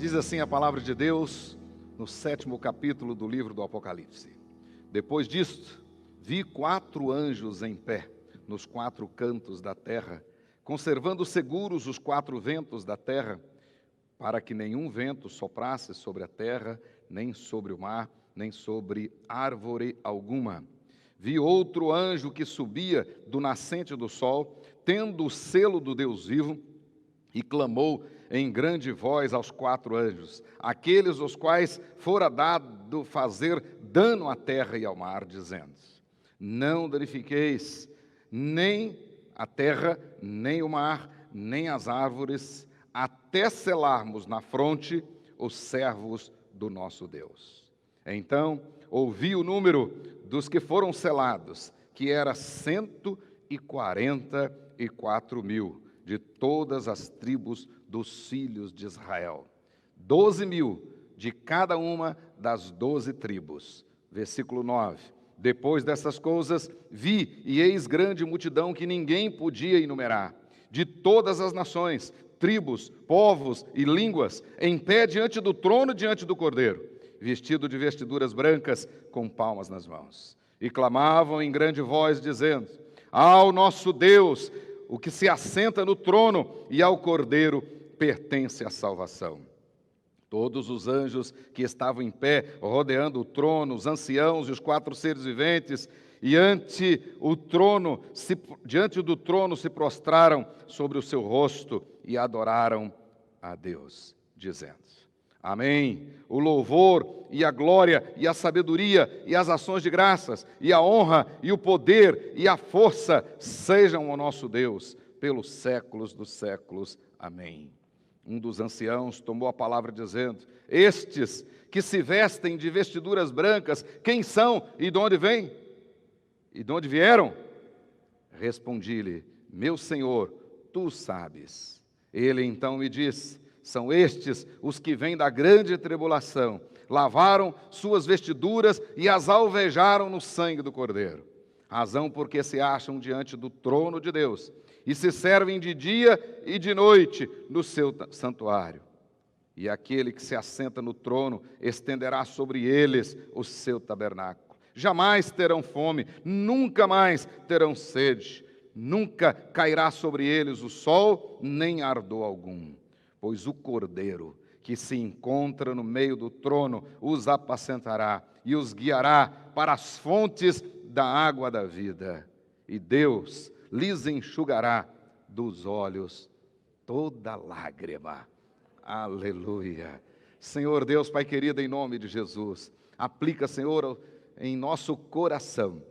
Diz assim a palavra de Deus no 7º capítulo do livro do Apocalipse. Depois disto, vi 4 anjos em pé, nos 4 cantos da terra, conservando seguros os 4 ventos da terra, para que nenhum vento soprasse sobre a terra, nem sobre o mar, nem sobre árvore alguma. Vi outro anjo que subia do nascente do sol, tendo o selo do Deus vivo, e clamou em grande voz aos 4 anjos, aqueles aos quais fora dado fazer dano à terra e ao mar, dizendo: não danifiqueis nem a terra, nem o mar, nem as árvores, até selarmos na fronte os servos do nosso Deus. Então ouvi o número dos que foram selados, que era 144 mil, de todas as tribos dos filhos de Israel. 12 mil de cada uma das 12 tribos. Versículo 9. Depois dessas coisas, vi e eis grande multidão que ninguém podia enumerar, de todas as nações, tribos, povos e línguas, em pé diante do trono, diante do Cordeiro, vestido de vestiduras brancas, com palmas nas mãos. E clamavam em grande voz, dizendo: ao nosso Deus, o que se assenta no trono, e ao Cordeiro pertence a salvação. Todos os anjos que estavam em pé, rodeando o trono, os anciãos e os 4 seres viventes, e diante do trono se prostraram sobre o seu rosto e adoraram a Deus, dizendo: amém. O louvor e a glória e a sabedoria e as ações de graças e a honra e o poder e a força sejam ao nosso Deus pelos séculos dos séculos. Amém. Um dos anciãos tomou a palavra dizendo: estes que se vestem de vestiduras brancas, quem são e de onde vêm? E de onde vieram? Respondi-lhe: meu Senhor, tu sabes. Ele então me disse: são estes os que vêm da grande tribulação, lavaram suas vestiduras e as alvejaram no sangue do Cordeiro. Razão porque se acham diante do trono de Deus e se servem de dia e de noite no seu santuário. E aquele que se assenta no trono estenderá sobre eles o seu tabernáculo. Jamais terão fome, nunca mais terão sede, nunca cairá sobre eles o sol, nem ardor algum. Pois o Cordeiro que se encontra no meio do trono os apacentará e os guiará para as fontes da água da vida. E Deus lhes enxugará dos olhos toda lágrima. Aleluia. Senhor Deus, Pai querido, em nome de Jesus, aplica, Senhor, em nosso coração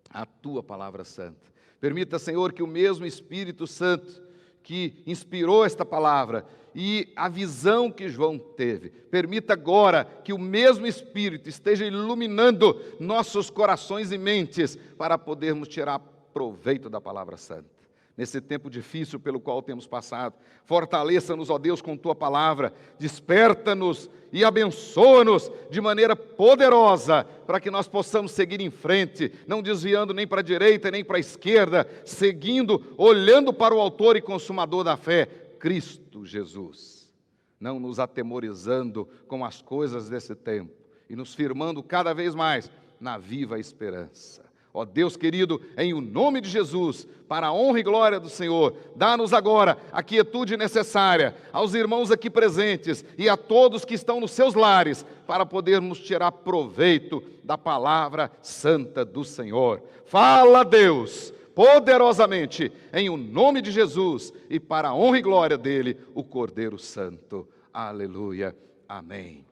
a Tua palavra santa. Permita, Senhor, que o mesmo Espírito Santo que inspirou esta palavra e a visão que João teve, permita agora que o mesmo Espírito esteja iluminando nossos corações e mentes para podermos tirar proveito da palavra santa. Nesse tempo difícil pelo qual temos passado, fortaleça-nos, ó Deus, com Tua palavra, desperta-nos e abençoa-nos de maneira poderosa, para que nós possamos seguir em frente, não desviando nem para a direita nem para a esquerda, seguindo, olhando para o autor e consumador da fé, Cristo Jesus, não nos atemorizando com as coisas desse tempo e nos firmando cada vez mais na viva esperança. Ó Deus querido, em o nome de Jesus, para a honra e glória do Senhor, dá-nos agora a quietude necessária aos irmãos aqui presentes e a todos que estão nos seus lares, para podermos tirar proveito da palavra santa do Senhor. Fala, Deus, poderosamente, em o nome de Jesus e para a honra e glória dele, o Cordeiro Santo. Aleluia. Amém.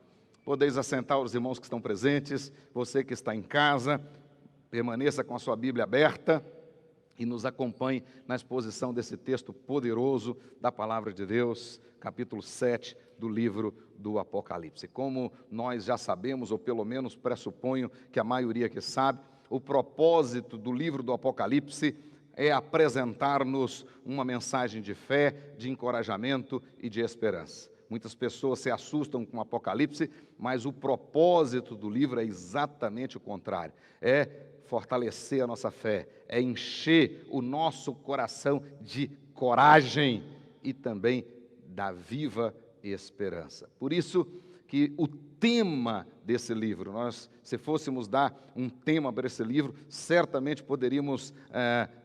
Podeis assentar os irmãos que estão presentes, você que está em casa, permaneça com a sua Bíblia aberta e nos acompanhe na exposição desse texto poderoso da Palavra de Deus, capítulo 7 do livro do Apocalipse. Como nós já sabemos, ou pelo menos pressuponho que a maioria que sabe, o propósito do livro do Apocalipse é apresentar-nos uma mensagem de fé, de encorajamento e de esperança. Muitas pessoas se assustam com o Apocalipse, mas o propósito do livro é exatamente o contrário. É fortalecer a nossa fé, é encher o nosso coração de coragem e também da viva esperança. Por isso que o tema desse livro, se fôssemos dar um tema para esse livro, certamente poderíamos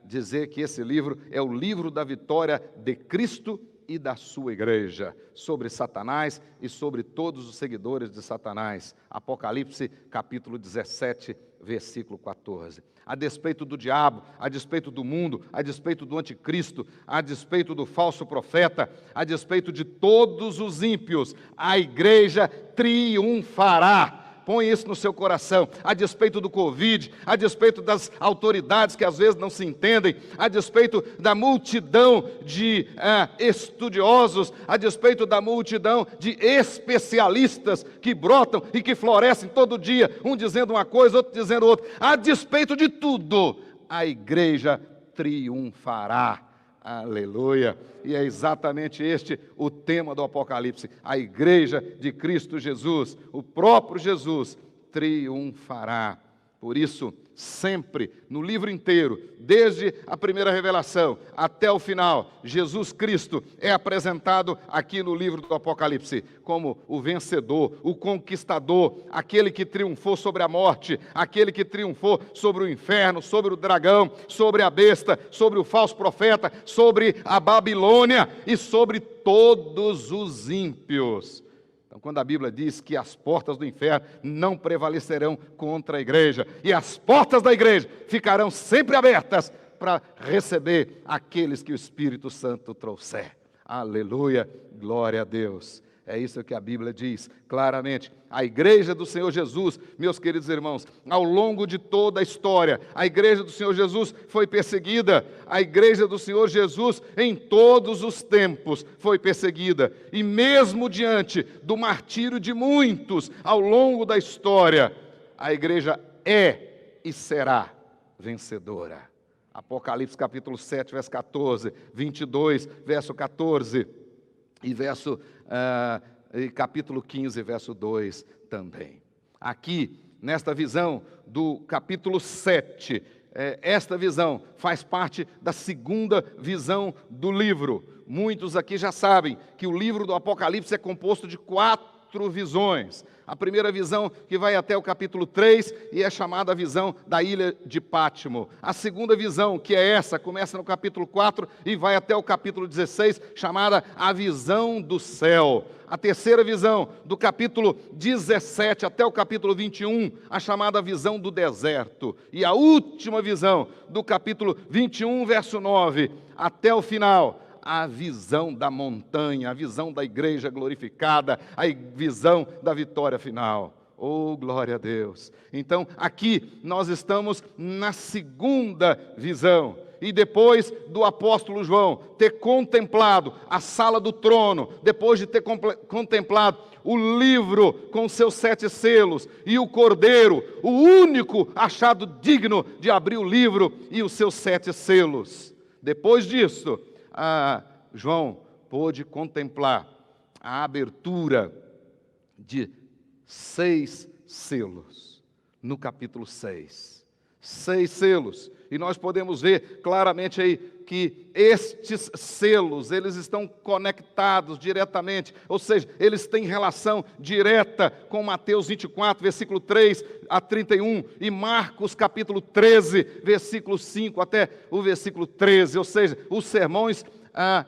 dizer que esse livro é o livro da vitória de Cristo e da sua igreja, sobre Satanás e sobre todos os seguidores de Satanás. Apocalipse capítulo 17, versículo 14. A despeito do diabo, a despeito do mundo, a despeito do anticristo, a despeito do falso profeta, a despeito de todos os ímpios, a igreja triunfará. Põe isso no seu coração, a despeito do Covid, a despeito das autoridades que às vezes não se entendem, a despeito da multidão de estudiosos, a despeito da multidão de especialistas que brotam e que florescem todo dia, um dizendo uma coisa, outro dizendo outra, a despeito de tudo, a igreja triunfará. Aleluia! E é exatamente este o tema do Apocalipse. A igreja de Cristo Jesus, o próprio Jesus, triunfará. Por isso, sempre, no livro inteiro, desde a primeira revelação até o final, Jesus Cristo é apresentado aqui no livro do Apocalipse como o vencedor, o conquistador, aquele que triunfou sobre a morte, aquele que triunfou sobre o inferno, sobre o dragão, sobre a besta, sobre o falso profeta, sobre a Babilônia e sobre todos os ímpios. Então, quando a Bíblia diz que as portas do inferno não prevalecerão contra a igreja, e as portas da igreja ficarão sempre abertas para receber aqueles que o Espírito Santo trouxer. Aleluia, glória a Deus. É isso que a Bíblia diz claramente. A igreja do Senhor Jesus, meus queridos irmãos, ao longo de toda a história, a igreja do Senhor Jesus foi perseguida. A igreja do Senhor Jesus, em todos os tempos, foi perseguida. E mesmo diante do martírio de muitos ao longo da história, a igreja é e será vencedora. Apocalipse capítulo 7, verso 14, 22, verso 14 e capítulo 15, verso 2 também. Aqui, nesta visão do capítulo 7, esta visão faz parte da segunda visão do livro. Muitos aqui já sabem que o livro do Apocalipse é composto de 4 visões. A primeira visão que vai até o capítulo 3 e é chamada a visão da ilha de Pátimo. A segunda visão, que é essa, começa no capítulo 4 e vai até o capítulo 16, chamada a visão do céu. A terceira visão, do capítulo 17 até o capítulo 21, a chamada visão do deserto. E a última visão, do capítulo 21, verso 9, até o final, a visão da montanha, a visão da igreja glorificada, a visão da vitória final. Oh, glória a Deus! Então, aqui nós estamos na segunda visão. E depois do apóstolo João ter contemplado a sala do trono, depois de ter contemplado o livro com seus 7 selos e o cordeiro, o único achado digno de abrir o livro e os seus 7 selos. Depois disso, João pôde contemplar a abertura de 6 selos, no capítulo 6. 6 selos. E nós podemos ver claramente aí que estes selos, eles estão conectados diretamente, ou seja, eles têm relação direta com Mateus 24, versículo 3 a 31, e Marcos capítulo 13, versículo 5 até o versículo 13, ou seja, os sermões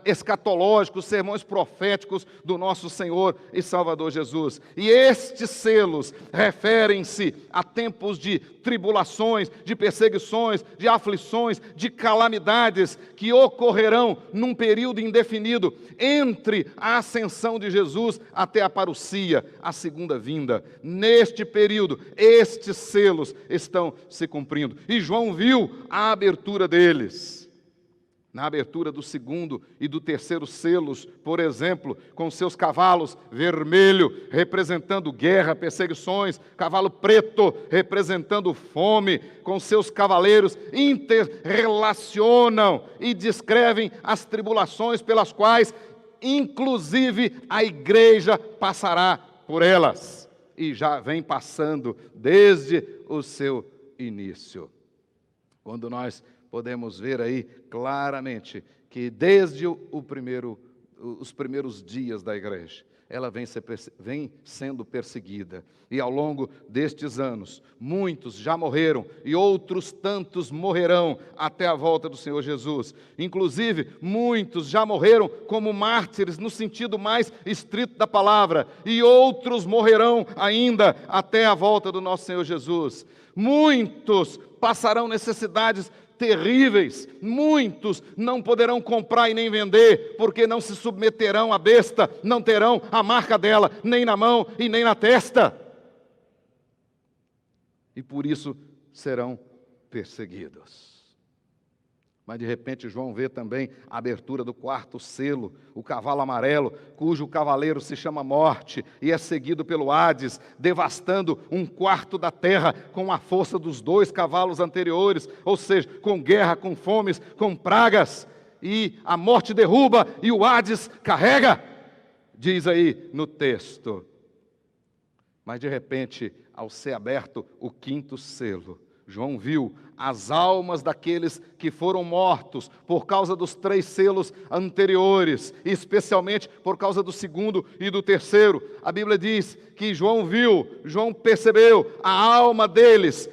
escatológicos, sermões proféticos do nosso Senhor e Salvador Jesus. E estes selos referem-se a tempos de tribulações, de perseguições, de aflições, de calamidades que ocorrerão num período indefinido entre a ascensão de Jesus até a parousia, a segunda vinda. Neste período, estes selos estão se cumprindo. E João viu a abertura deles. Na abertura do segundo e do terceiro selos, por exemplo, com seus cavalos vermelho, representando guerra, perseguições, cavalo preto, representando fome, com seus cavaleiros, interrelacionam e descrevem as tribulações pelas quais, inclusive, a igreja passará por elas. E já vem passando desde o seu início. Quando nós podemos ver aí claramente que desde os primeiros dias da igreja, ela vem sendo perseguida. E ao longo destes anos, muitos já morreram e outros tantos morrerão até a volta do Senhor Jesus. Inclusive, muitos já morreram como mártires no sentido mais estrito da palavra, e outros morrerão ainda até a volta do nosso Senhor Jesus. Muitos passarão necessidades terríveis, muitos não poderão comprar e nem vender, porque não se submeterão à besta, não terão a marca dela, nem na mão e nem na testa. E por isso serão perseguidos. Mas de repente João vê também a abertura do quarto selo, o cavalo amarelo, cujo cavaleiro se chama Morte e é seguido pelo Hades, devastando um quarto da terra com a força dos 2 cavalos anteriores, ou seja, com guerra, com fomes, com pragas. E a morte derruba e o Hades carrega, diz aí no texto. Mas de repente, ao ser aberto o 5º selo, João viu as almas daqueles que foram mortos por causa dos 3 selos anteriores, especialmente por causa do 2º e do 3º. A Bíblia diz que João percebeu a alma deles,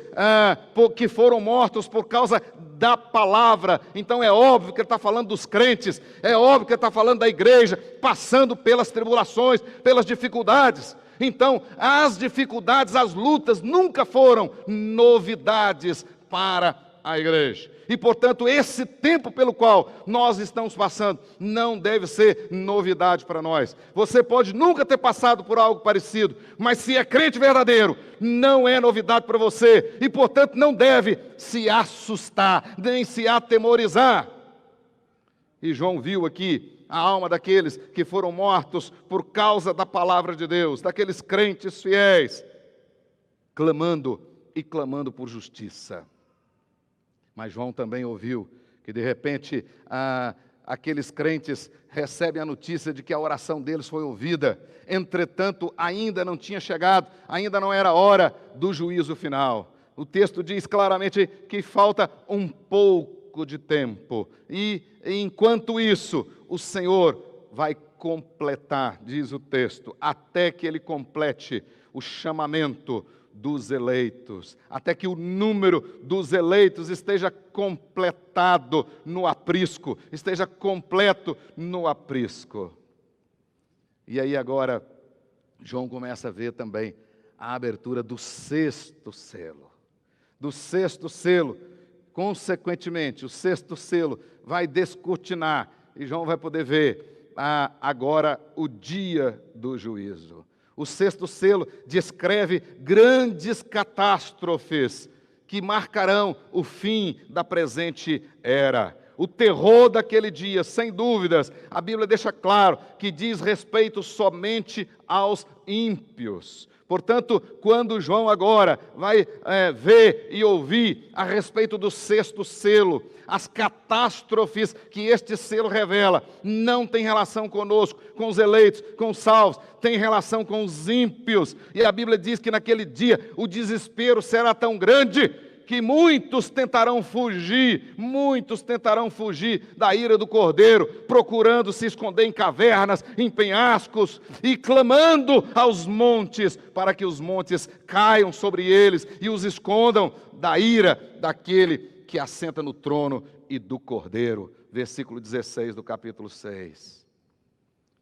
que foram mortos por causa da palavra. Então é óbvio que ele está falando dos crentes, é óbvio que ele está falando da igreja, passando pelas tribulações, pelas dificuldades. Então, as dificuldades, as lutas nunca foram novidades para a igreja. E, portanto, esse tempo pelo qual nós estamos passando não deve ser novidade para nós. Você pode nunca ter passado por algo parecido, mas se é crente verdadeiro, não é novidade para você. E, portanto, não deve se assustar, nem se atemorizar. E João viu aqui a alma daqueles que foram mortos por causa da palavra de Deus, daqueles crentes fiéis, clamando por justiça. Mas João também ouviu que de repente aqueles crentes recebem a notícia de que a oração deles foi ouvida. Entretanto, ainda não tinha chegado, ainda não era hora do juízo final. O texto diz claramente que falta um pouco de tempo. E enquanto isso, o Senhor vai completar, diz o texto, até que Ele complete o chamamento dos eleitos, até que o número dos eleitos esteja completado no aprisco, esteja completo no aprisco. E aí agora, João começa a ver também a abertura do 6º selo. Do 6º selo, consequentemente, o 6º selo vai descortinar, e João vai poder ver agora o dia do juízo. O 6º selo descreve grandes catástrofes que marcarão o fim da presente era. O terror daquele dia, sem dúvidas, a Bíblia deixa claro que diz respeito somente aos ímpios. Portanto, quando João agora vai ver e ouvir a respeito do 6º selo, as catástrofes que este selo revela, não tem relação conosco, com os eleitos, com os salvos, tem relação com os ímpios. E a Bíblia diz que naquele dia o desespero será tão grande que muitos tentarão fugir da ira do Cordeiro, procurando se esconder em cavernas, em penhascos, e clamando aos montes, para que os montes caiam sobre eles e os escondam da ira daquele que assenta no trono e do Cordeiro. Versículo 16 do capítulo 6.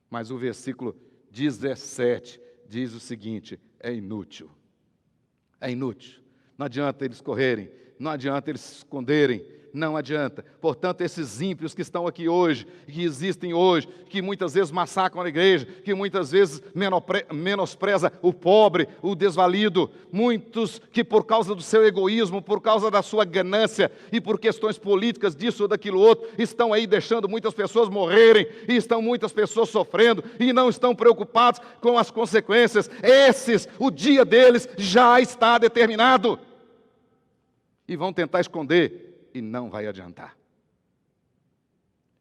Mas o versículo 17 diz o seguinte: é inútil. É inútil. Não adianta eles correrem, não adianta eles se esconderem, não adianta. Portanto, esses ímpios que estão aqui hoje, que existem hoje, que muitas vezes massacram a igreja, que muitas vezes menospreza o pobre, o desvalido, muitos que por causa do seu egoísmo, por causa da sua ganância e por questões políticas, disso ou daquilo outro, estão aí deixando muitas pessoas morrerem, e estão muitas pessoas sofrendo, e não estão preocupados com as consequências. Esses, o dia deles já está determinado. E vão tentar esconder, e não vai adiantar.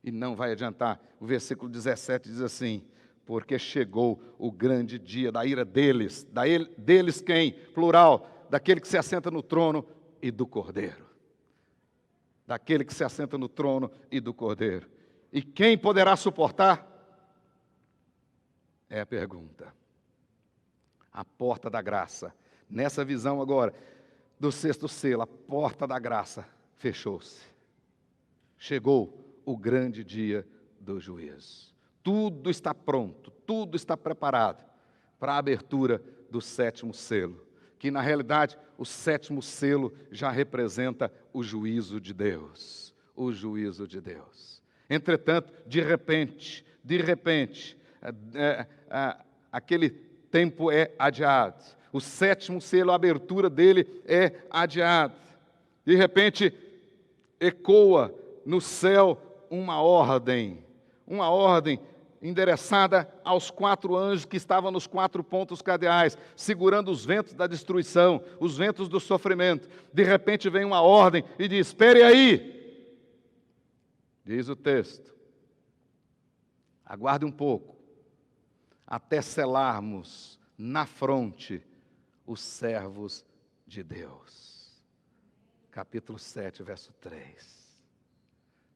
E não vai adiantar. O versículo 17 diz assim: porque chegou o grande dia da ira deles. Deles quem? Plural, daquele que se assenta no trono e do Cordeiro. Daquele que se assenta no trono e do Cordeiro. E quem poderá suportar? É a pergunta. A porta da graça. Nessa visão agora, do sexto selo, a porta da graça fechou-se. Chegou o grande dia do juízo. Tudo está pronto, tudo está preparado para a abertura do sétimo selo, que na realidade o sétimo selo já representa o juízo de Deus, o juízo de Deus. Entretanto, de repente, aquele tempo é adiado. O sétimo selo, a abertura dele é adiada. De repente, ecoa no céu uma ordem endereçada aos 4 anjos que estavam nos 4 pontos cardeais, segurando os ventos da destruição, os ventos do sofrimento. De repente vem uma ordem e diz: espere aí. Diz o texto: aguarde um pouco, até selarmos na fronte os servos de Deus. Capítulo 7, verso 3.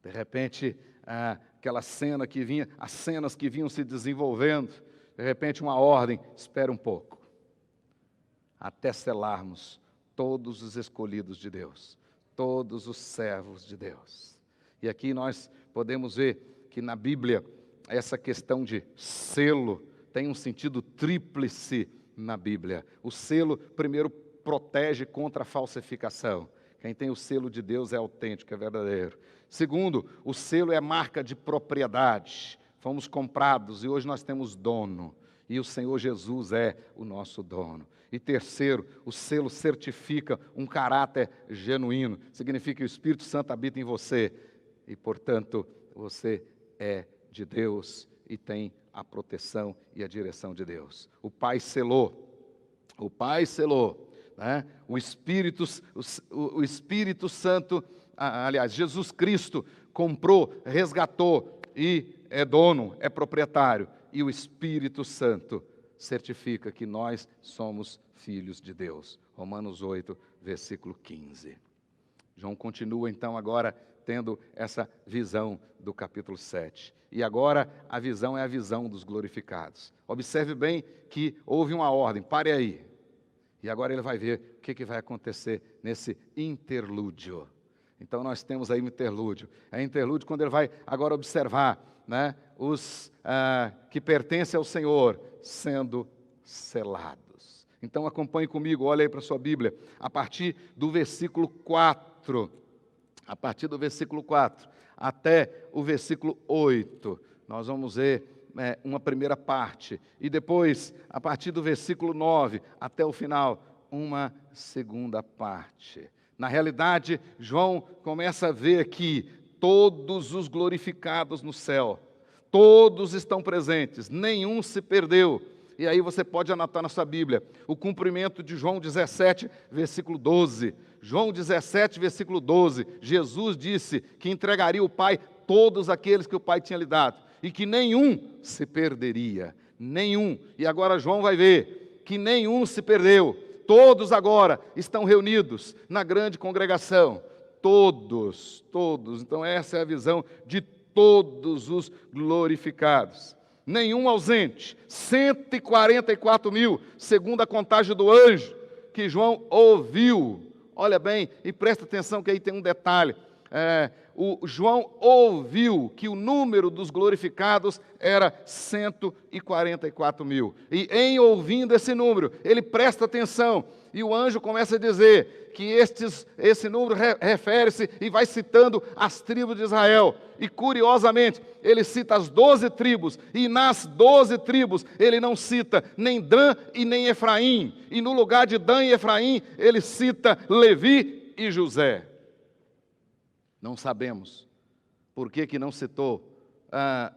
De repente, aquela cena que vinha, as cenas que vinham se desenvolvendo, de repente uma ordem: espera um pouco, até selarmos todos os escolhidos de Deus, todos os servos de Deus. E aqui nós podemos ver que na Bíblia, essa questão de selo tem um sentido tríplice na Bíblia. O selo, primeiro, protege contra a falsificação. Quem tem o selo de Deus é autêntico, é verdadeiro. Segundo, o selo é marca de propriedade. Fomos comprados e hoje nós temos dono. E o Senhor Jesus é o nosso dono. E terceiro, o selo certifica um caráter genuíno. Significa que o Espírito Santo habita em você. E, portanto, você é de Deus e tem a proteção e a direção de Deus. O Pai selou. Né? O Espírito Santo, aliás, Jesus Cristo comprou, resgatou e é dono, é proprietário. E o Espírito Santo certifica que nós somos filhos de Deus. Romanos 8, versículo 15. João continua então agora tendo essa visão do capítulo 7. E agora a visão é a visão dos glorificados. Observe bem que houve uma ordem: pare aí. E agora ele vai ver o que vai acontecer nesse interlúdio. Então nós temos aí um interlúdio. É interlúdio quando ele vai agora observar, né, os que pertencem ao Senhor sendo selados. Então acompanhe comigo, olha aí para a sua Bíblia, a partir do versículo 4. A partir do versículo 4 até o versículo 8, nós vamos ver uma primeira parte. E depois, a partir do versículo 9 até o final, uma segunda parte. Na realidade, João começa a ver que todos os glorificados no céu, todos estão presentes, nenhum se perdeu. E aí você pode anotar na sua Bíblia, o cumprimento de João 17, versículo 12. João 17, versículo 12, Jesus disse que entregaria ao Pai todos aqueles que o Pai tinha lhe dado, e que nenhum se perderia, nenhum. E agora João vai ver que nenhum se perdeu, todos agora estão reunidos na grande congregação, todos. Então essa é a visão de todos os glorificados. Nenhum ausente, 144 mil, segundo a contagem do anjo, que João ouviu. Olha bem, e presta atenção que aí tem um detalhe. O João ouviu que o número dos glorificados era 144 mil. E em ouvindo esse número, ele presta atenção. E o anjo começa a dizer que esse número refere-se e vai citando as tribos de Israel. E curiosamente, ele cita as 12 tribos. E nas 12 tribos, ele não cita nem Dan e nem Efraim. E no lugar de Dan e Efraim, ele cita Levi e José. Não sabemos por que não citou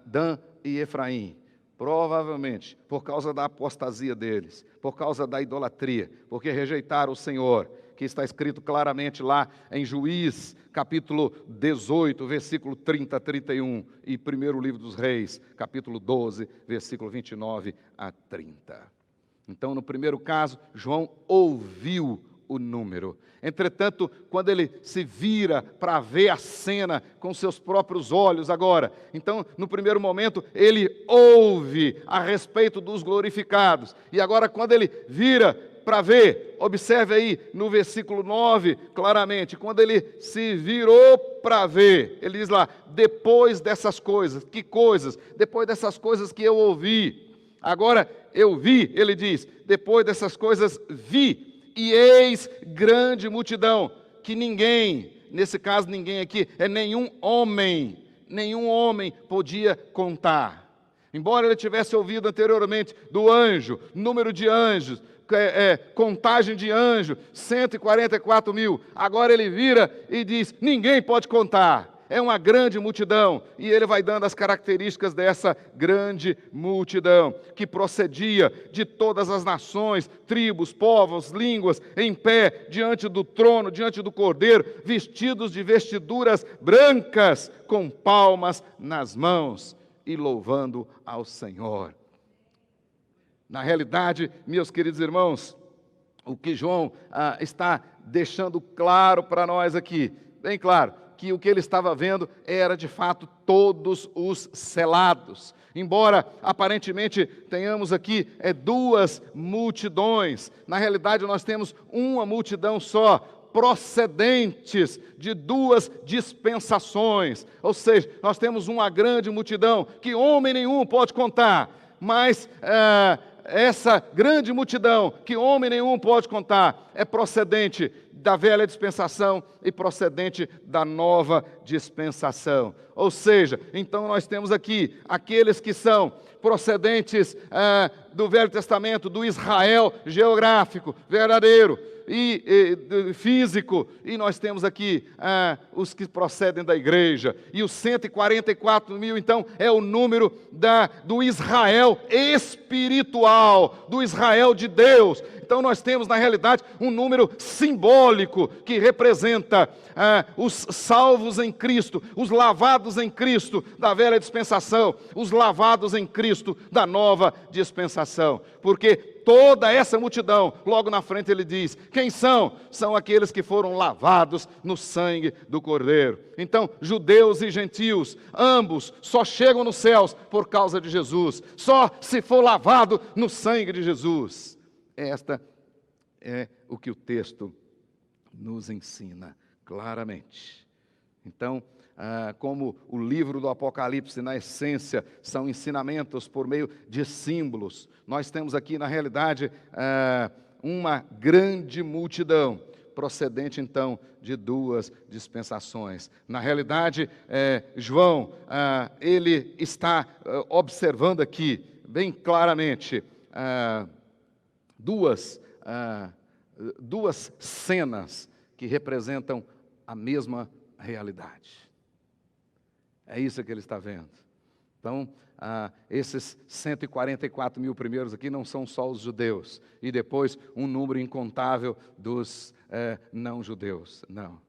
Dan e Efraim. Provavelmente por causa da apostasia deles, por causa da idolatria, porque rejeitaram o Senhor, que está escrito claramente lá em Juízes, capítulo 18, versículo 30 a 31, e primeiro livro dos Reis, capítulo 12, versículo 29 a 30. Então, no primeiro caso, João ouviu o número. Entretanto, quando ele se vira para ver a cena com seus próprios olhos agora, então, no primeiro momento, ele ouve a respeito dos glorificados. E agora, quando ele vira para ver, observe aí no versículo 9, claramente, quando ele se virou para ver, ele diz lá, depois dessas coisas, que coisas? Depois dessas coisas que eu ouvi. Agora eu vi, ele diz, depois dessas coisas vi, e eis grande multidão, que ninguém, nesse caso ninguém aqui, é nenhum homem podia contar. Embora ele tivesse ouvido anteriormente do anjo, número de anjos, contagem de anjos, 144 mil, agora ele vira e diz, ninguém pode contar. É uma grande multidão, e ele vai dando as características dessa grande multidão, que procedia de todas as nações, tribos, povos, línguas, em pé, diante do trono, diante do Cordeiro, vestidos de vestiduras brancas, com palmas nas mãos, e louvando ao Senhor. Na realidade, meus queridos irmãos, o que João está deixando claro para nós aqui, bem claro, que o que ele estava vendo era de fato todos os selados. Embora aparentemente tenhamos aqui duas multidões, na realidade nós temos uma multidão só, procedentes de duas dispensações. Ou seja, nós temos uma grande multidão que homem nenhum pode contar, mas essa grande multidão, que homem nenhum pode contar, é procedente da velha dispensação e procedente da nova dispensação. Ou seja, então nós temos aqui aqueles que são procedentes do Velho Testamento, do Israel geográfico, verdadeiro, e físico, e nós temos aqui os que procedem da igreja, e os 144 mil, então, é o número do Israel espiritual, do Israel de Deus. Então nós temos, na realidade, um número simbólico que representa os salvos em Cristo, os lavados em Cristo da velha dispensação, os lavados em Cristo da nova dispensação. Porque toda essa multidão, logo na frente ele diz, quem são? São aqueles que foram lavados no sangue do Cordeiro. Então, judeus e gentios, ambos só chegam nos céus por causa de Jesus, só se for lavado no sangue de Jesus. Esta é o que o texto nos ensina claramente. Então, como o livro do Apocalipse, na essência, são ensinamentos por meio de símbolos, nós temos aqui, na realidade, uma grande multidão, procedente, então, de duas dispensações. Na realidade, João, ele está observando aqui, bem claramente, duas cenas que representam a mesma realidade. É isso que ele está vendo. Então, esses 144 mil primeiros aqui não são só os judeus, e depois um número incontável dos não-judeus, não.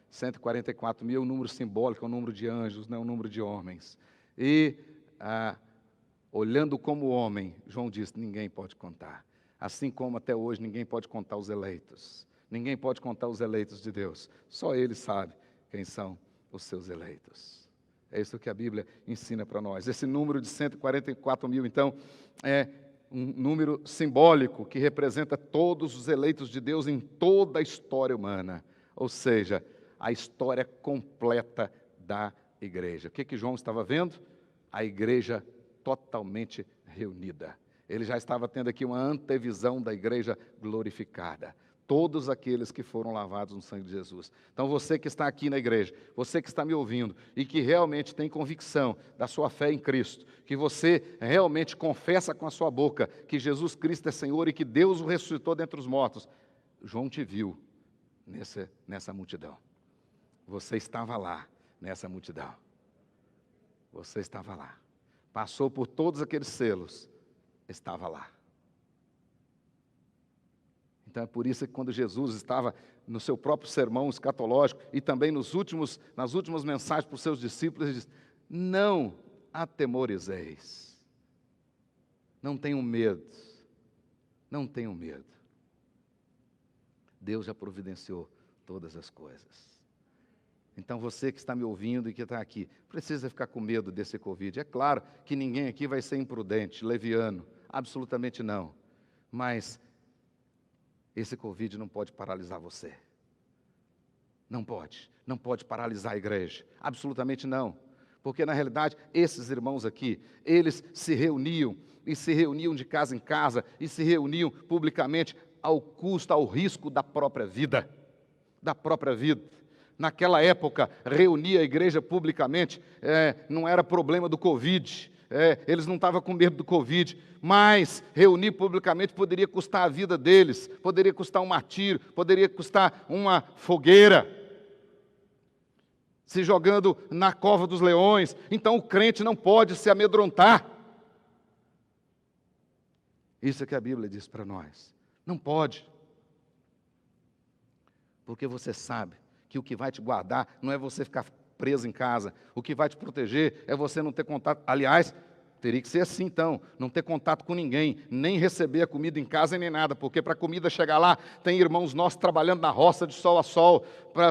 144 mil é um número simbólico, é um número de anjos, não é um número de homens. E, olhando como homem, João diz, ninguém pode contar. Assim como até hoje ninguém pode contar os eleitos. Ninguém pode contar os eleitos de Deus. Só Ele sabe quem são os seus eleitos. É isso que a Bíblia ensina para nós. Esse número de 144 mil, então, é um número simbólico que representa todos os eleitos de Deus em toda a história humana. Ou seja, a história completa da igreja. O que João estava vendo? A igreja totalmente reunida. Ele já estava tendo aqui uma antevisão da igreja glorificada. Todos aqueles que foram lavados no sangue de Jesus. Então você que está aqui na igreja, você que está me ouvindo e que realmente tem convicção da sua fé em Cristo, que você realmente confessa com a sua boca que Jesus Cristo é Senhor e que Deus o ressuscitou dentre os mortos, João te viu nessa multidão. Você estava lá nessa multidão. Você estava lá. Passou por todos aqueles selos. Estava lá. Então é por isso que quando Jesus estava no seu próprio sermão escatológico e também nas últimas mensagens para os seus discípulos, ele diz, não atemorizeis. Não tenham medo. Não tenham medo. Deus já providenciou todas as coisas. Então você que está me ouvindo e que está aqui, precisa ficar com medo desse Covid. É claro que ninguém aqui vai ser imprudente, leviano, absolutamente não. Mas esse Covid não pode paralisar você. Não pode paralisar a igreja, absolutamente não. Porque na realidade, esses irmãos aqui, eles se reuniam, e se reuniam de casa em casa, e se reuniam publicamente ao custo, ao risco da própria vida. Da própria vida. Naquela época, reunir a igreja publicamente não era problema do Covid, eles não estavam com medo do Covid, mas reunir publicamente poderia custar a vida deles, poderia custar um martírio, poderia custar uma fogueira, se jogando na cova dos leões. Então o crente não pode se amedrontar. Isso é que a Bíblia diz para nós. Não pode. Porque você sabe que o que vai te guardar não é você ficar preso em casa. O que vai te proteger é você não ter contato. Aliás, teria que ser assim então, não ter contato com ninguém, nem receber a comida em casa nem nada, porque para a comida chegar lá, tem irmãos nossos trabalhando na roça de sol a sol,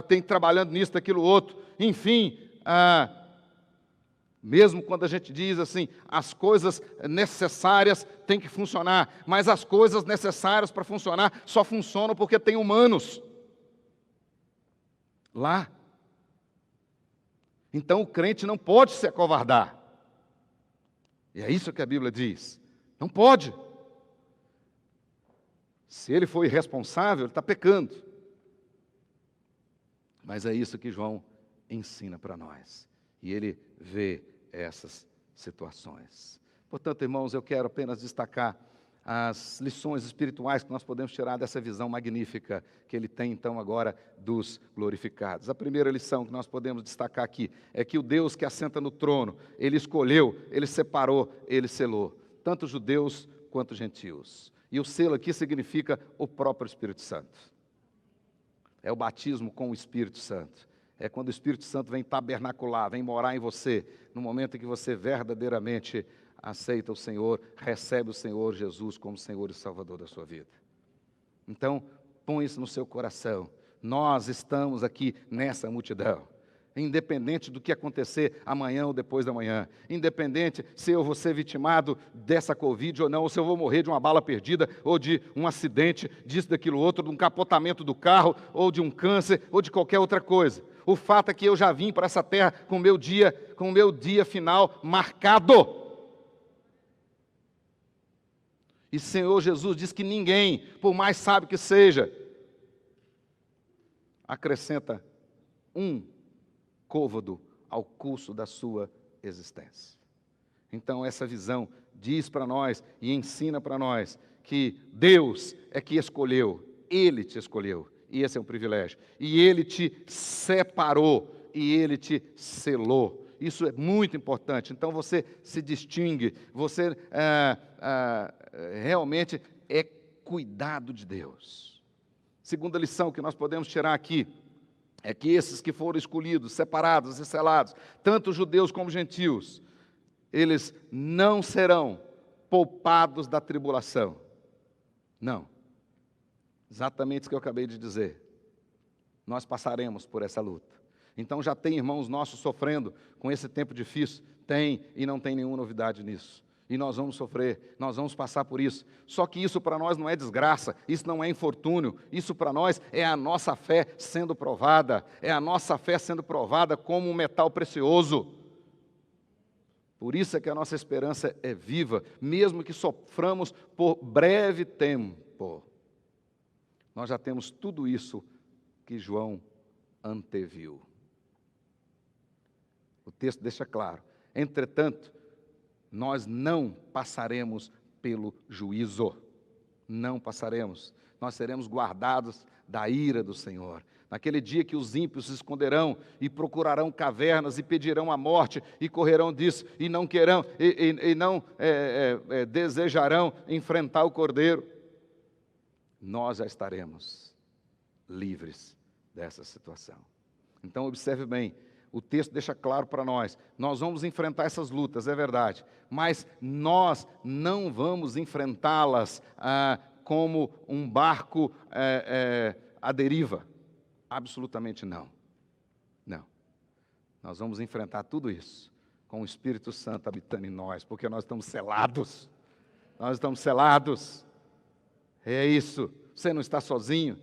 tem trabalhando nisso, daquilo, outro. Enfim, mesmo quando a gente diz assim, as coisas necessárias têm que funcionar, mas as coisas necessárias para funcionar só funcionam porque tem humanos lá. Então o crente não pode se acovardar. E é isso que a Bíblia diz. Não pode. Se ele for irresponsável, ele está pecando. Mas é isso que João ensina para nós. E ele vê essas situações. Portanto, irmãos, eu quero apenas destacar as lições espirituais que nós podemos tirar dessa visão magnífica que ele tem, então, agora dos glorificados. A primeira lição que nós podemos destacar aqui é que o Deus que assenta no trono, ele escolheu, ele separou, ele selou, tanto judeus quanto gentios. E o selo aqui significa o próprio Espírito Santo. É o batismo com o Espírito Santo. É quando o Espírito Santo vem tabernacular, vem morar em você, no momento em que você verdadeiramente aceita o Senhor, recebe o Senhor Jesus como Senhor e Salvador da sua vida. Então, põe isso no seu coração. Nós estamos aqui nessa multidão. Independente do que acontecer amanhã ou depois da manhã. Independente se eu vou ser vitimado dessa Covid ou não, ou se eu vou morrer de uma bala perdida, ou de um acidente, disso, daquilo, outro, de um capotamento do carro, ou de um câncer, ou de qualquer outra coisa. O fato é que eu já vim para essa terra com o meu dia final marcado. E o Senhor Jesus diz que ninguém, por mais sábio que seja, acrescenta um côvado ao curso da sua existência. Então essa visão diz para nós e ensina para nós que Deus é que escolheu, Ele te escolheu, e esse é um privilégio, e Ele te separou, e Ele te selou. Isso é muito importante. Então você se distingue, você realmente é cuidado de Deus. Segunda lição que nós podemos tirar aqui é que esses que foram escolhidos, separados e selados, tanto judeus como gentios, eles não serão poupados da tribulação. Não. Exatamente isso que eu acabei de dizer. Nós passaremos por essa luta. Então já tem irmãos nossos sofrendo com esse tempo difícil. Tem e não tem nenhuma novidade nisso. E nós vamos sofrer, nós vamos passar por isso. Só que isso para nós não é desgraça, isso não é infortúnio, isso para nós é a nossa fé sendo provada, é a nossa fé sendo provada como um metal precioso. Por isso é que a nossa esperança é viva, mesmo que soframos por breve tempo. Nós já temos tudo isso que João anteviu. O texto deixa claro. Entretanto, nós não passaremos pelo juízo. Não passaremos. Nós seremos guardados da ira do Senhor. Naquele dia que os ímpios se esconderão e procurarão cavernas e pedirão a morte e correrão disso e não querão e não desejarão enfrentar o Cordeiro. Nós já estaremos livres dessa situação. Então observe bem. O texto deixa claro para nós, nós vamos enfrentar essas lutas, é verdade, mas nós não vamos enfrentá-las como um barco à deriva? Absolutamente não. Não. Nós vamos enfrentar tudo isso com o Espírito Santo habitando em nós, porque nós estamos selados. Nós estamos selados. É isso. Você não está sozinho.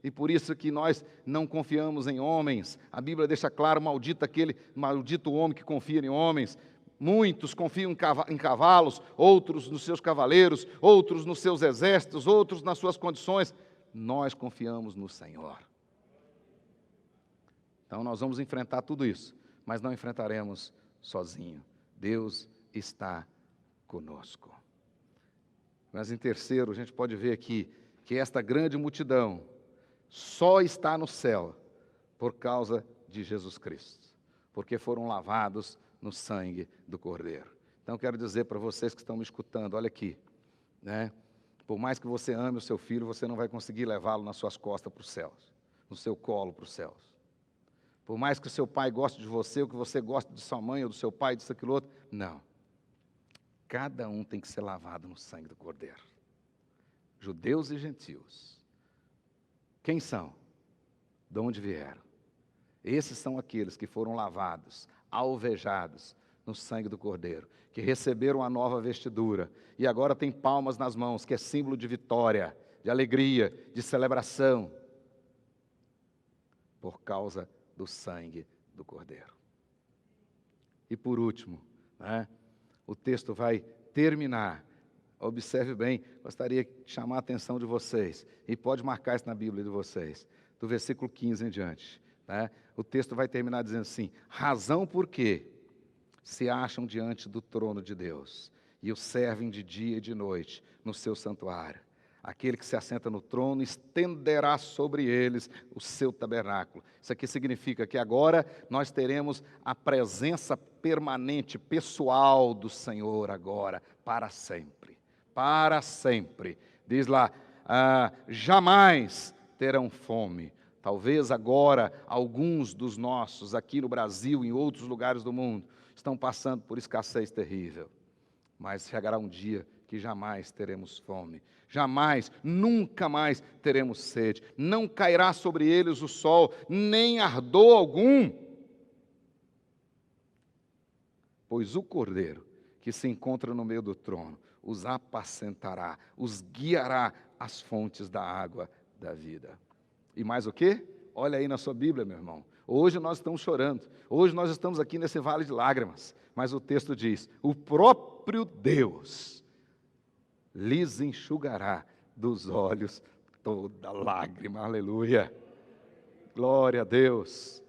E por isso que nós não confiamos em homens. A Bíblia deixa claro, maldito o homem que confia em homens. Muitos confiam em cavalos, outros nos seus cavaleiros, outros nos seus exércitos, outros nas suas condições. Nós confiamos no Senhor. Então nós vamos enfrentar tudo isso, mas não enfrentaremos sozinho. Deus está conosco. Mas em terceiro, a gente pode ver aqui que esta grande multidão só está no céu por causa de Jesus Cristo, porque foram lavados no sangue do Cordeiro. Então quero dizer para vocês que estão me escutando, olha aqui, né? Por mais que você ame o seu filho, você não vai conseguir levá-lo nas suas costas para os céus, no seu colo para os céus. Por mais que o seu pai goste de você, ou que você goste de sua mãe, ou do seu pai, disso, aquilo outro, não. Cada um tem que ser lavado no sangue do Cordeiro. Judeus e gentios. Quem são? De onde vieram? Esses são aqueles que foram lavados, alvejados no sangue do Cordeiro, que receberam a nova vestidura e agora têm palmas nas mãos, que é símbolo de vitória, de alegria, de celebração, por causa do sangue do Cordeiro. E por último, né, o texto vai terminar. Observe bem, gostaria de chamar a atenção de vocês, e pode marcar isso na Bíblia de vocês, do versículo 15 em diante. Né? O texto vai terminar dizendo assim: razão por que se acham diante do trono de Deus, e o servem de dia e de noite no seu santuário. Aquele que se assenta no trono estenderá sobre eles o seu tabernáculo. Isso aqui significa que agora nós teremos a presença permanente, pessoal do Senhor agora, para sempre. Para sempre. Diz lá, jamais terão fome. Talvez agora alguns dos nossos aqui no Brasil e em outros lugares do mundo estão passando por escassez terrível. Mas chegará um dia que jamais teremos fome. Jamais, nunca mais teremos sede. Não cairá sobre eles o sol, nem ardor algum. Pois o Cordeiro que se encontra no meio do trono os apacentará, os guiará às fontes da água da vida. E mais o quê? Olha aí na sua Bíblia, meu irmão. Hoje nós estamos chorando. Hoje nós estamos aqui nesse vale de lágrimas. Mas o texto diz: o próprio Deus lhes enxugará dos olhos toda lágrima. Aleluia. Glória a Deus.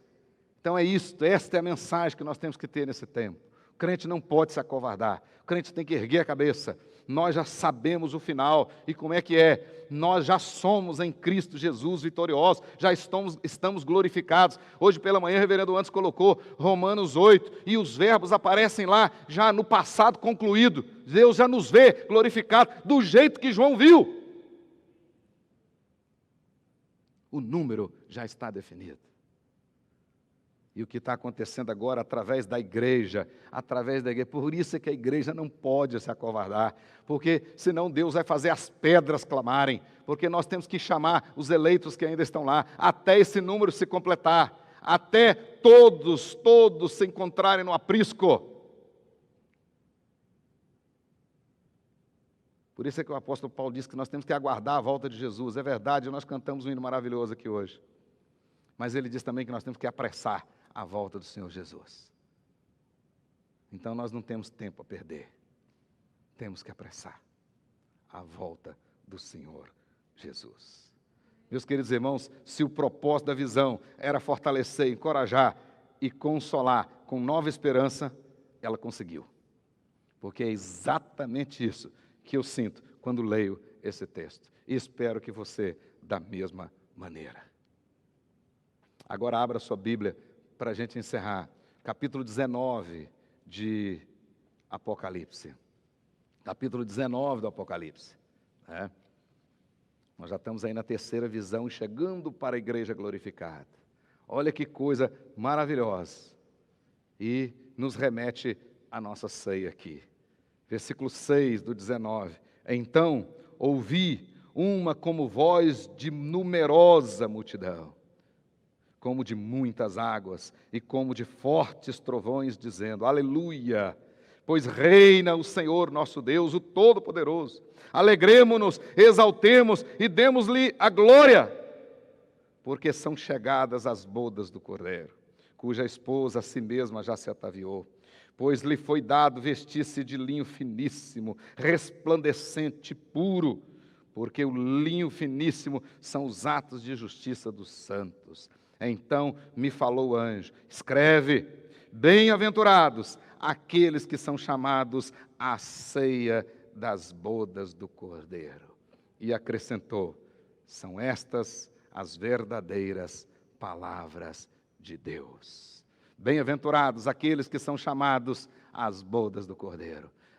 Então é isto, esta é a mensagem que nós temos que ter nesse tempo. O crente não pode se acovardar. O crente tem que erguer a cabeça. Nós já sabemos o final. E como é que é? Nós já somos em Cristo Jesus vitoriosos. Já estamos glorificados. Hoje pela manhã o reverendo Antes colocou Romanos 8. E os verbos aparecem lá já no passado concluído. Deus já nos vê glorificado do jeito que João viu. O número já está definido. E o que está acontecendo agora através da igreja, por isso é que a igreja não pode se acovardar, porque senão Deus vai fazer as pedras clamarem, porque nós temos que chamar os eleitos que ainda estão lá, até esse número se completar, até todos se encontrarem no aprisco. Por isso é que o apóstolo Paulo diz que nós temos que aguardar a volta de Jesus. É verdade, nós cantamos um hino maravilhoso aqui hoje, mas ele diz também que nós temos que apressar a volta do Senhor Jesus. Então nós não temos tempo a perder. Temos que apressar a volta do Senhor Jesus. Meus queridos irmãos, se o propósito da visão era fortalecer, encorajar e consolar com nova esperança, ela conseguiu. Porque é exatamente isso que eu sinto quando leio esse texto. E espero que você da mesma maneira. Agora abra sua Bíblia para a gente encerrar, capítulo 19 de Apocalipse. Capítulo 19 do Apocalipse. Né? Nós já estamos aí na terceira visão, chegando para a igreja glorificada. Olha que coisa maravilhosa. E nos remete à nossa ceia aqui. Versículo 6 do 19. Então ouvi uma como voz de numerosa multidão, como de muitas águas e como de fortes trovões, dizendo: Aleluia! Pois reina o Senhor nosso Deus, o Todo-Poderoso. Alegremo-nos, exaltemos e demos-lhe a glória, porque são chegadas as bodas do Cordeiro, cuja esposa a si mesma já se ataviou. Pois lhe foi dado vestir-se de linho finíssimo, resplandecente, puro, porque o linho finíssimo são os atos de justiça dos santos. Então me falou o anjo: escreve, bem-aventurados aqueles que são chamados à ceia das bodas do Cordeiro. E acrescentou: são estas as verdadeiras palavras de Deus. Bem-aventurados aqueles que são chamados às bodas do Cordeiro.